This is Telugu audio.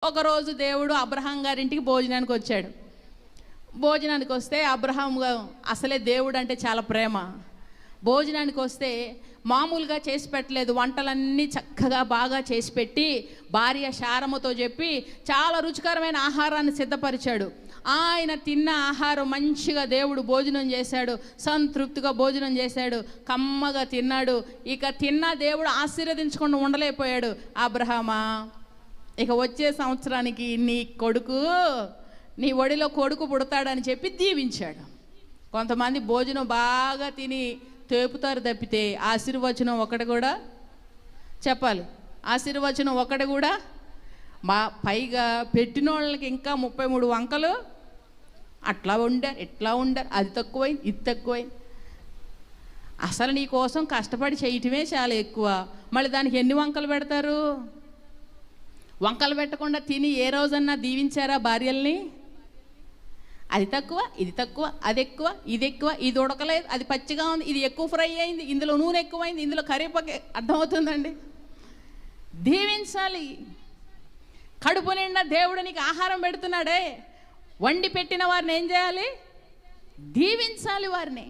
ఒకరోజు దేవుడు అబ్రహాం గారింటికి భోజనానికి వచ్చాడు. భోజనానికి వస్తే అబ్రహాం అసలే దేవుడు అంటే చాలా ప్రేమ. భోజనానికి వస్తే మామూలుగా చేసి పెట్టలేదు, వంటలన్నీ చక్కగా బాగా చేసి పెట్టి భార్య శారమ్మతో చెప్పి చాలా రుచికరమైన ఆహారాన్ని సిద్ధపరిచాడు. ఆయన తిన్న ఆహారం మంచిగా దేవుడు భోజనం చేశాడు, సంతృప్తిగా భోజనం చేశాడు, కమ్మగా తిన్నాడు. ఇక తిన్న దేవుడు ఆశీర్వదించకుండా ఉండలేకపోయాడు. అబ్రహామా, ఇక వచ్చే సంవత్సరానికి నీ ఒడిలో కొడుకు పుడతాడని చెప్పి దీవించాడు. కొంతమంది భోజనం బాగా తిని తేపుతారు తప్పితే ఆశీర్వచనం ఒకటి కూడా చెప్పాలి, ఆశీర్వచనం ఒకటి కూడా పైగా పెట్టిన వాళ్ళకి ఇంకా 33 వంకలు అట్లా ఉండారు, ఇట్లా ఉండారు, అది తక్కువైంది, ఇది తక్కువైంది. అసలు నీ కోసం కష్టపడి చేయటమే చాలా ఎక్కువ, మళ్ళీ దానికి ఎన్ని వంకలు పెడతారు? వంకలు పెట్టకుండా తిని ఏ రోజన్నా దీవించారా భార్యల్ని? అది తక్కువ, ఇది తక్కువ, అది ఎక్కువ, ఇది ఎక్కువ, ఇది ఉడకలేదు, అది పచ్చిగా ఉంది, ఇది ఎక్కువ ఫ్రై అయింది, ఇందులో నూనె ఎక్కువైంది, ఇందులో కరివేపాకు. అర్థమవుతుందండి? దీవించాలి. కడుపు నిండా దేవుడు నీకు ఆహారం పెడుతున్నాడే, వండి పెట్టిన వారిని ఏం చేయాలి? దీవించాలి వారిని.